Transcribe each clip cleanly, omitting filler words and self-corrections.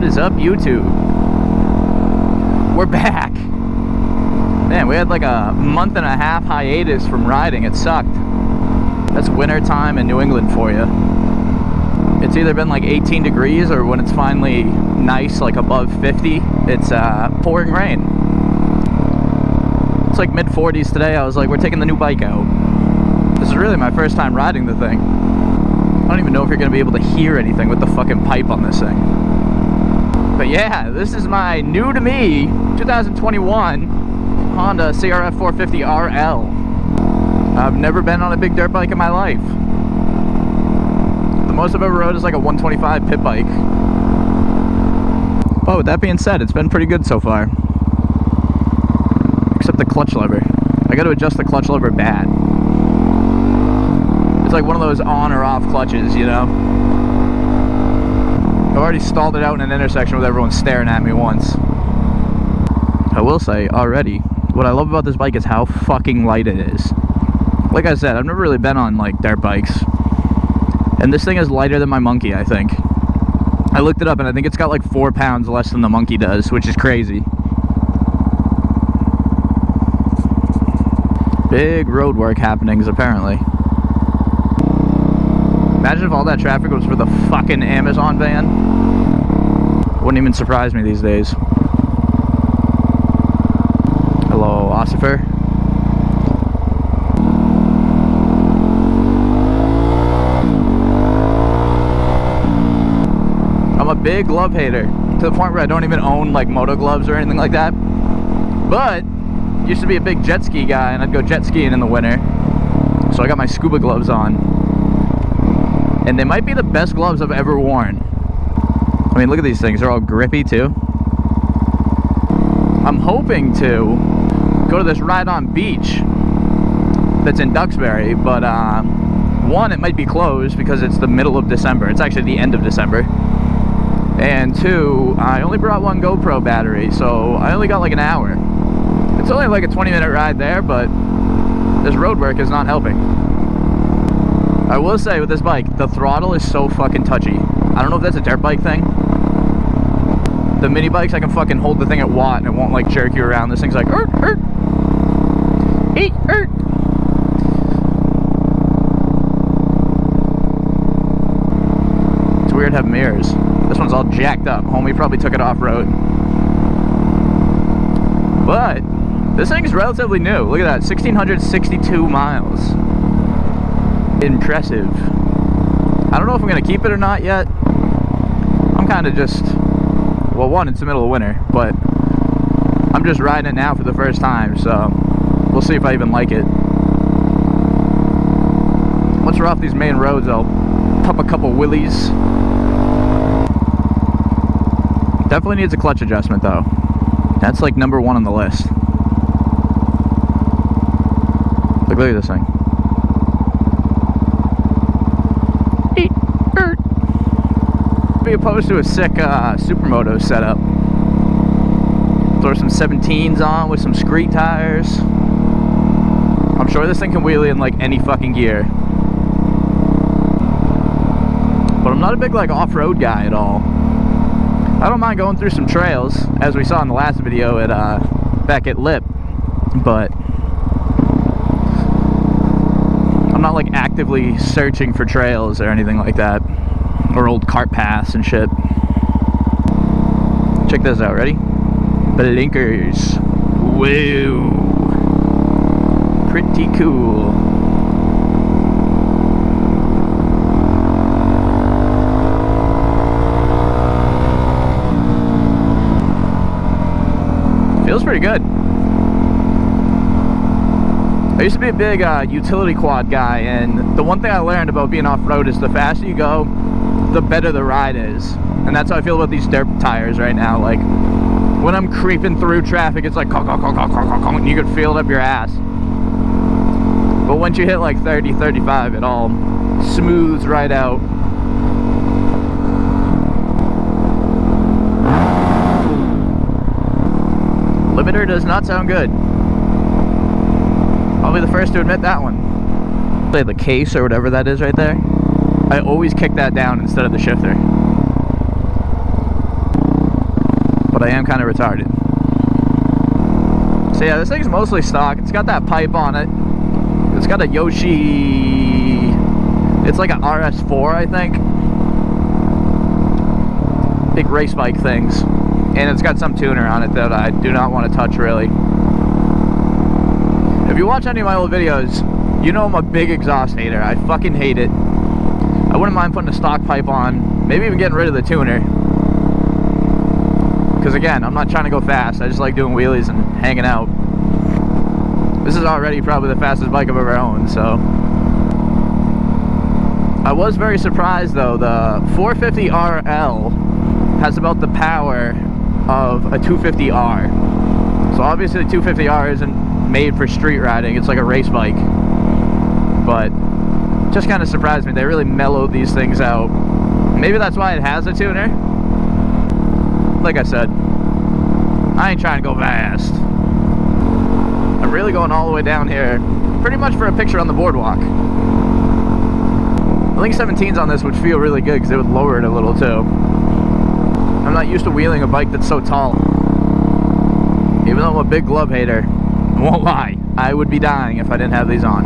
What is up, YouTube? We're back. Man, we had like a month and a half hiatus from riding. It sucked. That's winter time in New England for you. It's either been like 18 degrees or when it's finally nice, like above 50, it's pouring rain. It's like mid 40s today. I was like, we're taking the new bike out. This is really my first time riding the thing. I don't even know if you're gonna be able to hear anything with the fucking pipe on this thing. But yeah, this is my new to me 2021 Honda CRF450RL. I've never been on a big dirt bike in my life. The most I've ever rode is like a 125 pit bike. But with that being said, it's been pretty good so far. Except the clutch lever. I gotta adjust the clutch lever bad. It's like one of those on or off clutches, you know? I've already stalled it out in an intersection with everyone staring at me once. I will say already, what I love about this bike is how fucking light it is. Like I said, I've never really been on like dirt bikes. And this thing is lighter than my Monkey, I think. I looked it up and I think it's got like 4 pounds less than the Monkey does, which is crazy. Big road work happenings apparently. Imagine if all that traffic was for the fucking Amazon van. Wouldn't even surprise me these days. Hello, Ossifer. I'm a big glove hater, to the point where I don't even own like moto gloves or anything like that. But used to be a big jet ski guy and I'd go jet skiing in the winter. So I got my scuba gloves on. And they might be the best gloves I've ever worn. I mean, look at these things. They're all grippy, too. I'm hoping to go to this ride-on beach that's in Duxbury, but one, it might be closed because it's the middle of December. It's actually the end of December. And two, I only brought one GoPro battery, so I only got like an hour. It's only like a 20-minute ride there, but this road work is not helping. I will say with this bike, the throttle is so fucking touchy. I don't know if that's a dirt bike thing. The mini bikes, I can fucking hold the thing at watt and it won't like jerk you around. This thing's like, hurt. It's weird having mirrors. This one's all jacked up. Homie probably took it off-road. But this thing's relatively new. Look at that, 1,662 miles. Impressive. I don't know if I'm gonna keep it or not yet. I'm kind of just, well, one, it's the middle of winter, but I'm just riding it now for the first time, so we'll see if I even like it. Once we're off these main roads, I'll pop a couple wheelies. Definitely needs a clutch adjustment though. That's like number 1 on the list. Look at this thing. Be opposed to a sick supermoto setup. Throw some 17s on with some screed tires. I'm sure this thing can wheelie in like any fucking gear. But I'm not a big like off-road guy at all. I don't mind going through some trails, as we saw in the last video at back at Lip, but I'm not like actively searching for trails or anything like that. Or old cart paths and shit. Check this out, ready? Blinkers. Whoa. Pretty cool. Feels pretty good. I used to be a big utility quad guy, and the one thing I learned about being off-road is the faster you go, the better the ride is. And that's how I feel about these dirt tires right now. Like when I'm creeping through traffic, it's like and you can feel it up your ass. But once you hit like 30, 35, it all smooths right out. Limiter does not sound good. I'll be the first to admit that one. Play the case or whatever that is right there. I always kick that down instead of the shifter. but I am kind of retarded. So yeah, this thing's mostly stock. It's got that pipe on it. It's got a Yoshi, it's like an RS4, I think. Big race bike things. And it's got some tuner on it that I do not want to touch, really. If you watch any of my old videos, you know I'm a big exhaust hater. I fucking hate it. I wouldn't mind putting a stock pipe on, maybe even getting rid of the tuner. Because again, I'm not trying to go fast. I just like doing wheelies and hanging out. This is already probably the fastest bike I've ever owned, so. I was very surprised though, the 450RL has about the power of a 250R. So obviously the 250R isn't made for street riding, it's like a race bike. But just kind of surprised me. They really mellowed these things out. Maybe that's why it has a tuner. Like I said, I ain't trying to go fast. I'm really going all the way down here, pretty much for a picture on the boardwalk. I think 17s on this would feel really good because it would lower it a little too. I'm not used to wheeling a bike that's so tall. Even though I'm a big glove hater, I won't lie, I would be dying if I didn't have these on.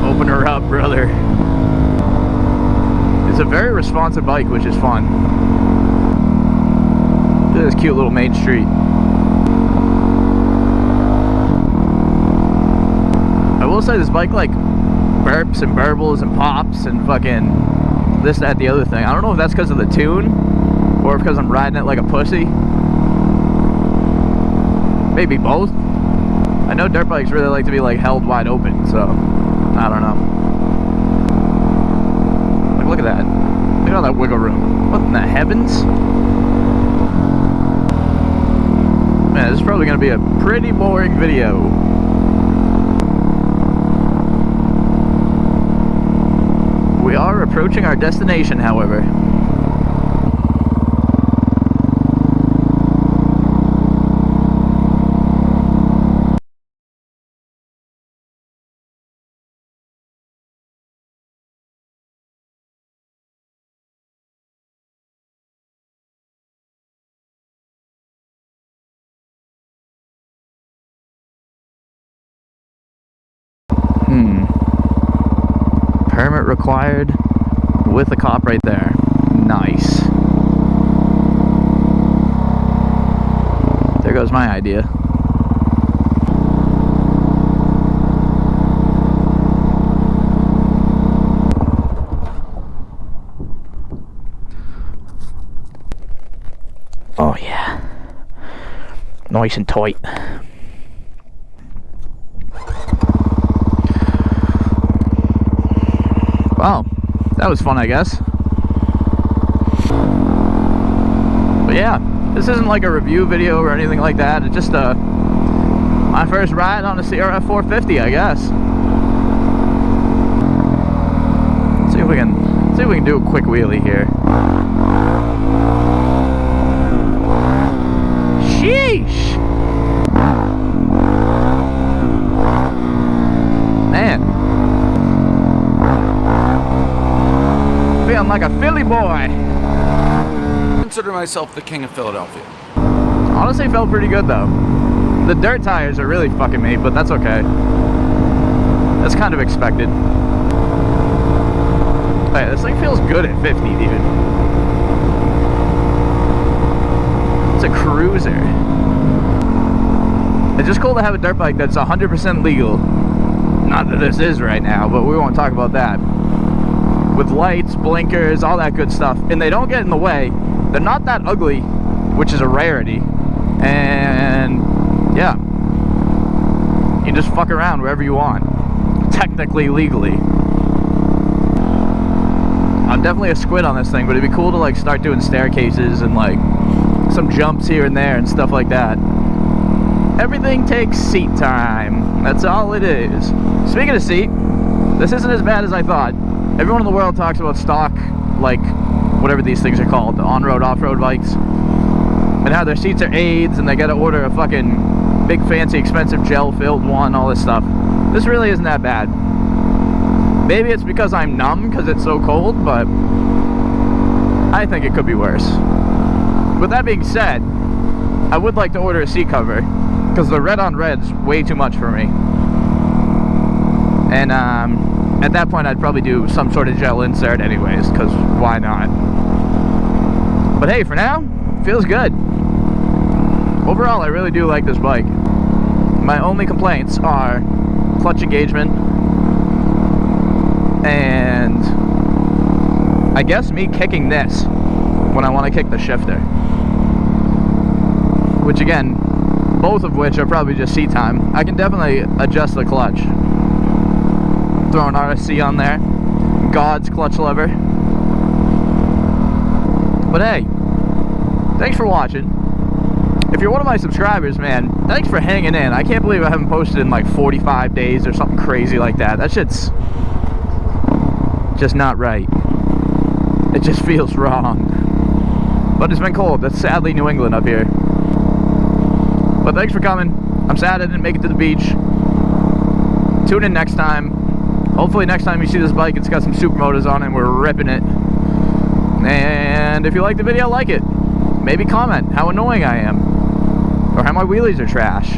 Open her up, brother. It's a very responsive bike, which is fun. Look at this cute little main street. I will say this bike like burps and burbles and pops and fucking this, that, the other thing. I don't know if that's because of the tune or because I'm riding it like a pussy. Maybe both. I know dirt bikes really like to be like held wide open, so I don't know. Like, look at that. Look at all that wiggle room. What in the heavens? Man, this is probably going to be a pretty boring video. We are approaching our destination, however. Permit required with a cop right there. Nice. There goes my idea. Oh yeah. Nice and tight. Wow, that was fun, I guess. But yeah, this isn't like a review video or anything like that. It's just my first ride on a CRF450, I guess. Let's see if we can do a quick wheelie here. Sheesh! Man. Feeling like a Philly boy. I consider myself the king of Philadelphia. Honestly, felt pretty good though. The dirt tires are really fucking me, but that's okay. That's kind of expected. Hey, this thing feels good at 50, dude. It's a cruiser. It's just cool to have a dirt bike that's 100% legal. Not that this is right now, but we won't talk about that. With lights, blinkers, all that good stuff. And they don't get in the way. They're not that ugly, which is a rarity. And yeah, you just fuck around wherever you want. Technically, legally. I'm definitely a squid on this thing, but it'd be cool to like start doing staircases and like some jumps here and there and stuff like that. Everything takes seat time. That's all it is. Speaking of seat, this isn't as bad as I thought. Everyone in the world talks about stock, like, whatever these things are called, the on-road, off-road bikes, and how their seats are aids, and they gotta order a fucking big, fancy, expensive, gel-filled one, all this stuff. This really isn't that bad. Maybe it's because I'm numb because it's so cold, but I think it could be worse. With that being said, I would like to order a seat cover because the red on red's way too much for me. And at that point I'd probably do some sort of gel insert anyways, because why not? But hey, for now, feels good. Overall, I really do like this bike. My only complaints are clutch engagement and I guess me kicking this when I want to kick the shifter. Which again, both of which are probably just seat time. I can definitely adjust the clutch. Throw an RSC on there. God's clutch lever. But hey, thanks for watching. If you're one of my subscribers, man, thanks for hanging in. I can't believe I haven't posted in like 45 days or something crazy like that. That shit's just not right. It just feels wrong. But it's been cold. That's sadly New England up here. But thanks for coming. I'm sad I didn't make it to the beach. Tune in next time. Hopefully next time you see this bike, it's got some supermotors on it and we're ripping it. And if you like the video, like it. Maybe comment how annoying I am. Or how my wheelies are trash.